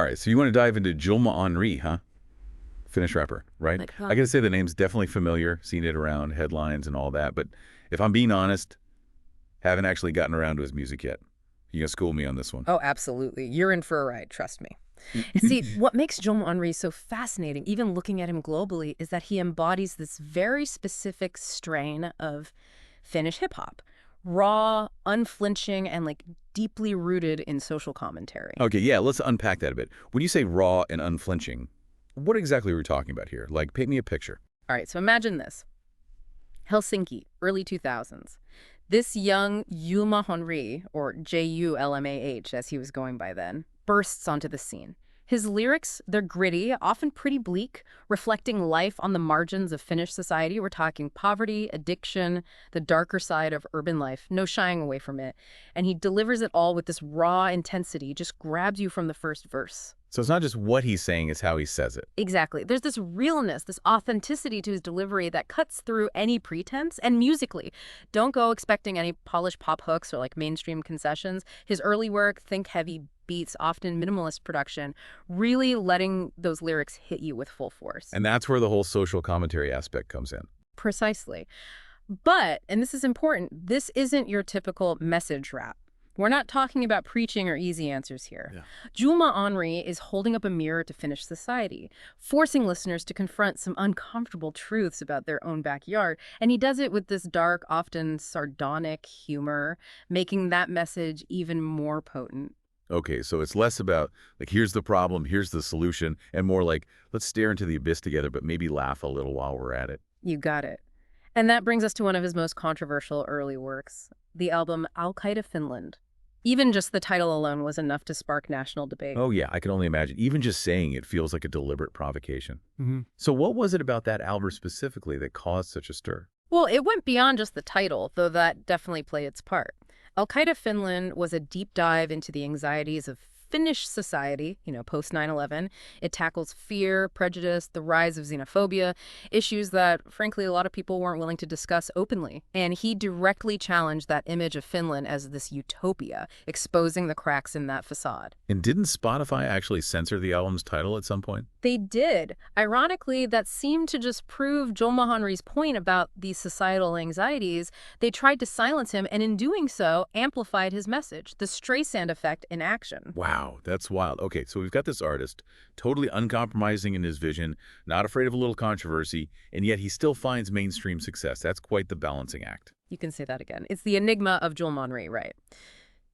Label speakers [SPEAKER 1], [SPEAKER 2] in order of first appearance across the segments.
[SPEAKER 1] All right, so you want to dive into Julma Henri, huh? Finnish rapper, right?
[SPEAKER 2] Like,
[SPEAKER 1] I gotta say the name's definitely familiar, seen it around headlines and all that, but if I'm being honest, haven't actually gotten around to his music yet. You gonna school me on this one?
[SPEAKER 2] oh, absolutely. You're in for a ride, trust me. See, what makes Julma Henri so fascinating, even looking at him globally, is that he embodies this very specific strain of Finnish hip hop. Raw, unflinching, and like deeply rooted in social commentary.
[SPEAKER 1] Okay, yeah, let's unpack that a bit. When you say raw and unflinching, what exactly are we talking about here? Like, paint me a picture.
[SPEAKER 2] All right, so imagine this. Helsinki, early 2000s. This young Julma Henri, or Julmah as he was going by then, bursts onto the scene. His lyrics, they're gritty, often pretty bleak, reflecting life on the margins of Finnish society. We're talking poverty, addiction, the darker side of urban life, no shying away from it. And he delivers it all with this raw intensity, just grabs you from the first verse.
[SPEAKER 1] So it's not just what he's saying, it's how he says it.
[SPEAKER 2] Exactly. There's this realness, this authenticity to his delivery that cuts through any pretense. And musically, don't go expecting any polished pop hooks or like mainstream concessions. His early work, think heavy beats, often minimalist production, really letting those lyrics hit you with full force.
[SPEAKER 1] And that's where the whole social commentary aspect comes in.
[SPEAKER 2] Precisely. But, and this is important, this isn't your typical message rap. We're not talking about preaching or easy answers here.
[SPEAKER 1] Yeah.
[SPEAKER 2] Julma Henri is holding up a mirror to Finnish society, forcing listeners to confront some uncomfortable truths about their own backyard. And he does it with this dark, often sardonic humor, making that message even more potent.
[SPEAKER 1] Okay, so it's less about, like, here's the problem, here's the solution, and more like, let's stare into the abyss together, but maybe laugh a little while we're at it.
[SPEAKER 2] You got it. And that brings us to one of his most controversial early works, the album Al-Qaeda Finland. Even just the title alone was enough to spark national debate.
[SPEAKER 1] Oh yeah, I can only imagine. Even just saying it feels like a deliberate provocation. So what was it about that album specifically that caused such a stir?
[SPEAKER 2] Well, it went beyond just the title, though that definitely played its part. Al-Qaeda Finland was a deep dive into the anxieties of Finnish society, post 9/11. It tackles fear, prejudice, the rise of xenophobia, issues that, frankly, a lot of people weren't willing to discuss openly. And he directly challenged that image of Finland as this utopia, exposing the cracks in that facade.
[SPEAKER 1] And didn't Spotify actually censor the album's title at some point?
[SPEAKER 2] They did. Ironically, that seemed to just prove Julma Henri's point about these societal anxieties. They tried to silence him, and in doing so, amplified his message, the Streisand effect in action.
[SPEAKER 1] Wow, that's wild. Okay, so we've got this artist, totally uncompromising in his vision, not afraid of a little controversy, and yet he still finds mainstream success. That's quite the balancing act.
[SPEAKER 2] You can say that again. It's the enigma of Julma Henri, right?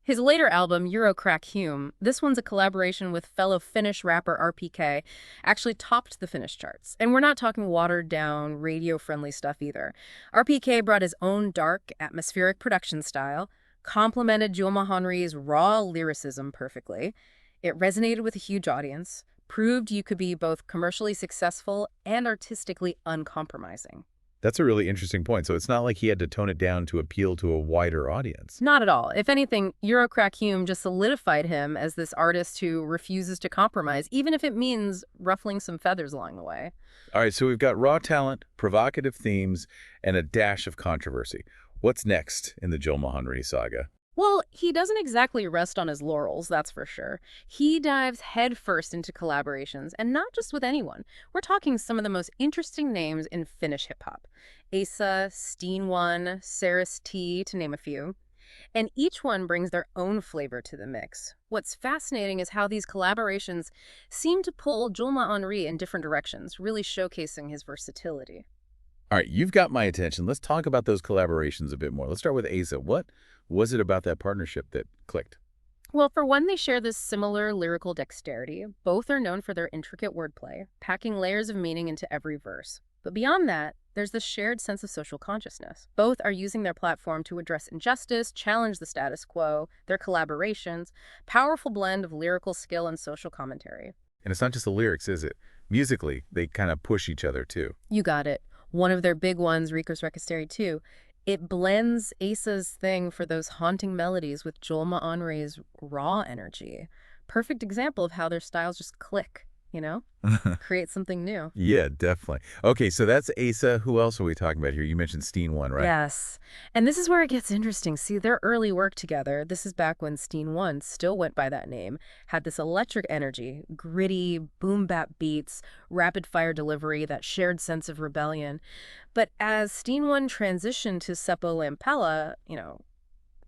[SPEAKER 2] His later album, Eurocrack Hume, this one's a collaboration with fellow Finnish rapper RPK, actually topped the Finnish charts. And we're not talking watered-down, radio-friendly stuff either. RPK brought his own dark, atmospheric production style, complemented Julma Henri's raw lyricism perfectly. It resonated with a huge audience, proved you could be both commercially successful and artistically uncompromising.
[SPEAKER 1] That's a really interesting point. So it's not like he had to tone it down to appeal to a wider audience.
[SPEAKER 2] Not at all. If anything, Eurocrack Hume just solidified him as this artist who refuses to compromise, even if it means ruffling some feathers along the way.
[SPEAKER 1] All right, so we've got raw talent, provocative themes, and a dash of controversy. What's next in the Julma Henri saga?
[SPEAKER 2] Well, he doesn't exactly rest on his laurels, that's for sure. He dives headfirst into collaborations, and not just with anyone. We're talking some of the most interesting names in Finnish hip-hop. Asa, Steen One, Saris T, to name a few. And each one brings their own flavor to the mix. What's fascinating is how these collaborations seem to pull Julma Henri in different directions, really showcasing his versatility.
[SPEAKER 1] All right, you've got my attention. Let's talk about those collaborations a bit more. Let's start with Asa. What was it about that partnership that clicked?
[SPEAKER 2] Well, for one, they share this similar lyrical dexterity. Both are known for their intricate wordplay, packing layers of meaning into every verse. But beyond that, there's this shared sense of social consciousness. Both are using their platform to address injustice, challenge the status quo, their collaborations, powerful blend of lyrical skill and social commentary.
[SPEAKER 1] And it's not just the lyrics, is it? Musically, they kind of push each other, too.
[SPEAKER 2] You got it. One of their big ones, Ricos Recasteri 2, it blends Asa's thing for those haunting melodies with Julma Henri's raw energy. Perfect example of how their styles just click. you know? Create something new.
[SPEAKER 1] Yeah, definitely. Okay, so that's Asa. Who else are we talking about here? You mentioned Steen one, right?
[SPEAKER 2] Yes. And this is where it gets interesting. See, their early work together, this is back when Steen 1 still went by that name, had this electric energy, gritty, boom-bap beats, rapid-fire delivery, that shared sense of rebellion. But as Steen 1 transitioned to Seppo Lampella,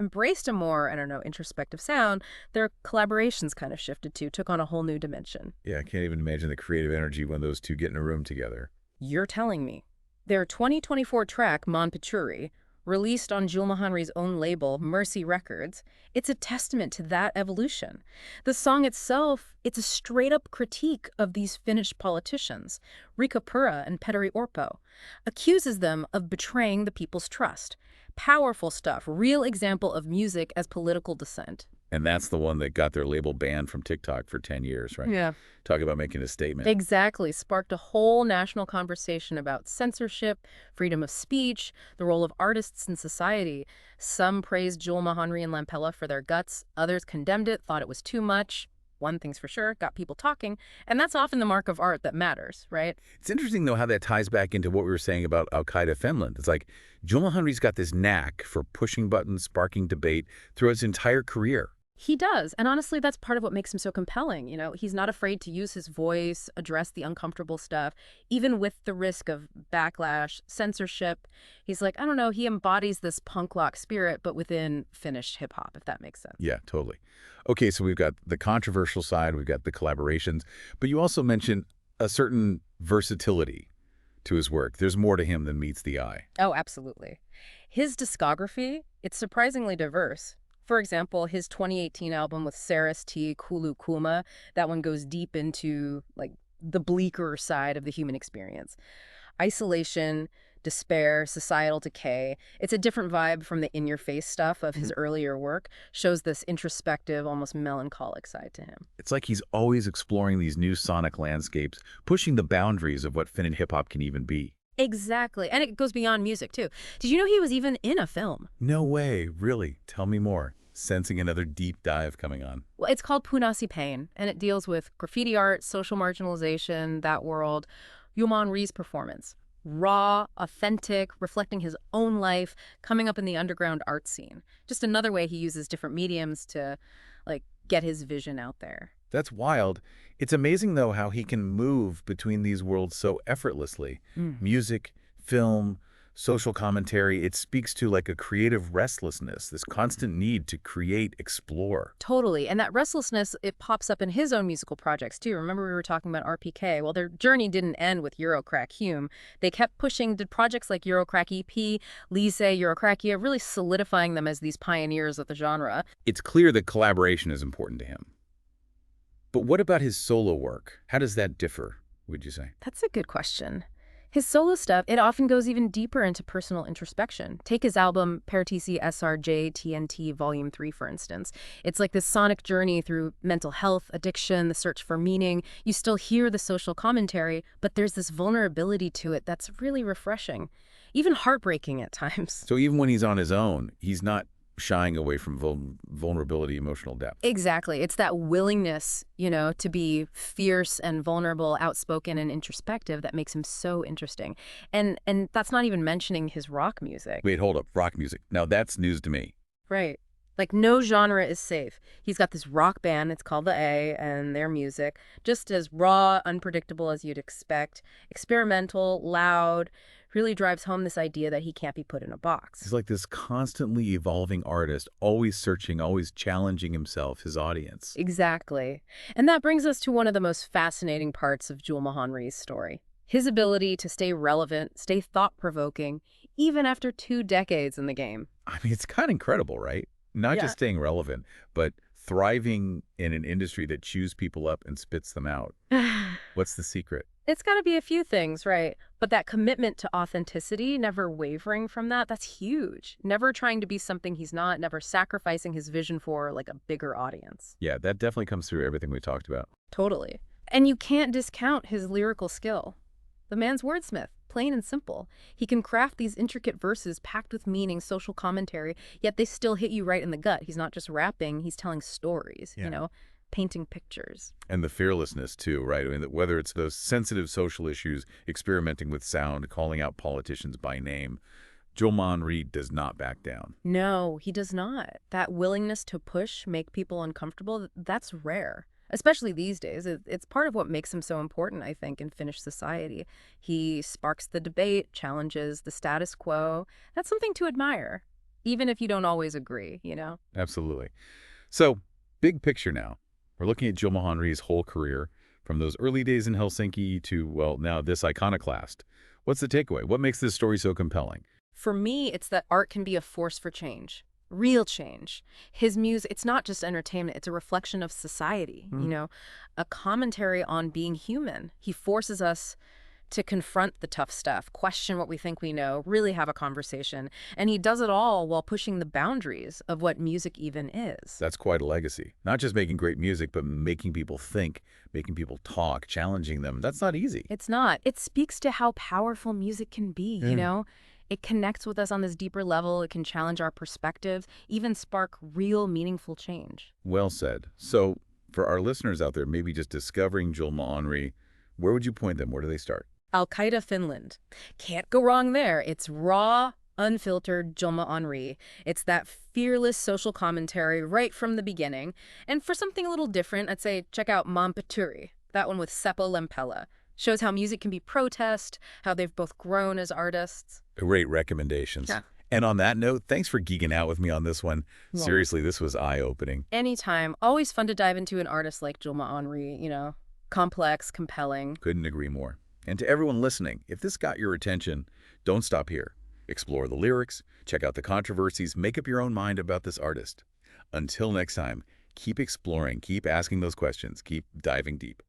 [SPEAKER 2] embraced a more, I don't know, introspective sound, their collaborations kind of shifted too, took on a whole new dimension.
[SPEAKER 1] Yeah, I can't even imagine the creative energy when those two get in a room together.
[SPEAKER 2] You're telling me. Their 2024 track, Mon Pichuri, released on Julma Henri's own label, Mercy Records, it's a testament to that evolution. The song itself, it's a straight-up critique of these Finnish politicians, Riikka Purra and Petteri Orpo, accuses them of betraying the people's trust. Powerful stuff, real example of music as political dissent.
[SPEAKER 1] And that's the one that got their label banned from TikTok for 10 years, right?
[SPEAKER 2] Yeah.
[SPEAKER 1] Talk about making a statement.
[SPEAKER 2] Exactly. Sparked a whole national conversation about censorship, freedom of speech, the role of artists in society. Some praised Julma, Henri, and Lampella for their guts. Others condemned it, thought it was too much. One thing's for sure, got people talking. And that's often the mark of art that matters, right?
[SPEAKER 1] It's interesting, though, how that ties back into what we were saying about Al-Qaeda Finland. It's like Julma Henri's got this knack for pushing buttons, sparking debate throughout his entire career.
[SPEAKER 2] He does. And honestly, that's part of what makes him so compelling. He's not afraid to use his voice, address the uncomfortable stuff, even with the risk of backlash, censorship. He's like, I don't know, he embodies this punk rock spirit, but within Finnish hip hop, if that makes sense.
[SPEAKER 1] Yeah, totally. Okay, so we've got the controversial side, we've got the collaborations, but you also mentioned a certain versatility to his work. There's more to him than meets the eye.
[SPEAKER 2] Oh, absolutely. His discography, it's surprisingly diverse. For example, his 2018 album with Saris T. Kulu Kuma, that one goes deep into like the bleaker side of the human experience. Isolation, despair, societal decay. It's a different vibe from the in-your-face stuff of his earlier work, shows this introspective, almost melancholic side to him.
[SPEAKER 1] It's like he's always exploring these new sonic landscapes, pushing the boundaries of what Finnish hip-hop can even be.
[SPEAKER 2] Exactly. And it goes beyond music, too. Did you know he was even in a film?
[SPEAKER 1] No way, really. Tell me more. Sensing another deep dive coming on.
[SPEAKER 2] Well, it's called Punasi Pain, and it deals with graffiti art, social marginalization, that world. Julma Henri's performance. Raw, authentic, reflecting his own life, coming up in the underground art scene. Just another way he uses different mediums to, get his vision out there.
[SPEAKER 1] That's wild. It's amazing, though, how he can move between these worlds so effortlessly. Music, film, social commentary, it speaks to like a creative restlessness, this constant need to create, explore.
[SPEAKER 2] Totally. And that restlessness, it pops up in his own musical projects, too. Remember we were talking about RPK? Well, their journey didn't end with Eurocrack Hume. They kept pushing, did projects like Eurocrack EP, Lise, Eurocrackia, really solidifying them as these pioneers of the genre.
[SPEAKER 1] It's clear that collaboration is important to him. But what about his solo work? How does that differ, would you say?
[SPEAKER 2] That's a good question. His solo stuff, it often goes even deeper into personal introspection. Take his album Pertisi SRJ TNT Volume 3, for instance. It's like this sonic journey through mental health, addiction, the search for meaning. You still hear the social commentary, but there's this vulnerability to it that's really refreshing, even heartbreaking at times.
[SPEAKER 1] So even when he's on his own, he's not shying away from vulnerability, emotional depth.
[SPEAKER 2] Exactly. It's that willingness, to be fierce and vulnerable, outspoken and introspective that makes him so interesting. And that's not even mentioning his rock music.
[SPEAKER 1] Wait, hold up. Rock music. Now that's news to me.
[SPEAKER 2] Right. Like no genre is safe. He's got this rock band, it's called The A, and their music, just as raw, unpredictable as you'd expect, experimental, loud, really drives home this idea that he can't be put in a box.
[SPEAKER 1] He's like this constantly evolving artist, always searching, always challenging himself, his audience.
[SPEAKER 2] Exactly. And that brings us to one of the most fascinating parts of Julma Henri's story. His ability to stay relevant, stay thought-provoking, even after 2 decades in the game.
[SPEAKER 1] I mean, it's kind of incredible, right? Not just staying relevant, but thriving in an industry that chews people up and spits them out. What's the secret?
[SPEAKER 2] It's got to be a few things, right? But that commitment to authenticity, never wavering from that, that's huge. Never trying to be something he's not, never sacrificing his vision for like a bigger audience.
[SPEAKER 1] Yeah, that definitely comes through everything we talked about.
[SPEAKER 2] Totally. And you can't discount his lyrical skill. The man's wordsmith, plain and simple. He can craft these intricate verses packed with meaning, social commentary, yet they still hit you right in the gut. He's not just rapping, he's telling stories, painting pictures.
[SPEAKER 1] And the fearlessness, too, right? I mean, whether it's those sensitive social issues, experimenting with sound, calling out politicians by name, Julma Henri does not back down.
[SPEAKER 2] No, he does not. That willingness to push, make people uncomfortable, that's rare. Especially these days. It's part of what makes him so important, I think, in Finnish society. He sparks the debate, challenges the status quo. That's something to admire, even if you don't always agree, you know?
[SPEAKER 1] Absolutely. So, big picture now. We're looking at Julma Henri's whole career, from those early days in Helsinki to, well, now this iconoclast. What's the takeaway? What makes this story so compelling?
[SPEAKER 2] For me, it's that art can be a force for change. Real change. His music, it's not just entertainment, it's a reflection of society, you know, a commentary on being human. He forces us to confront the tough stuff, question what we think we know, really have a conversation. And he does it all while pushing the boundaries of what music even is.
[SPEAKER 1] That's quite a legacy. Not just making great music, but making people think, making people talk, challenging them. That's not easy.
[SPEAKER 2] It's not. It speaks to how powerful music can be, you know? It connects with us on this deeper level. It can challenge our perspectives, even spark real, meaningful change.
[SPEAKER 1] Well said. So, for our listeners out there, maybe just discovering Julma Henri, where would you point them? Where do they start?
[SPEAKER 2] Al-Qaeda, Finland. Can't go wrong there. It's raw, unfiltered Julma Henri. It's that fearless social commentary right from the beginning. And for something a little different, I'd say check out Maanpaturi, that one with Seppo Lempela. Shows how music can be protest, how they've both grown as artists.
[SPEAKER 1] Great recommendations.
[SPEAKER 2] Yeah.
[SPEAKER 1] And on that note, thanks for geeking out with me on this one.
[SPEAKER 2] Well,
[SPEAKER 1] Seriously, this was eye-opening.
[SPEAKER 2] anytime. Always fun to dive into an artist like Julma Henri, you know, complex, compelling.
[SPEAKER 1] Couldn't agree more. And to everyone listening, if this got your attention, don't stop here. Explore the lyrics, check out the controversies, make up your own mind about this artist. Until next time, keep exploring, keep asking those questions, keep diving deep.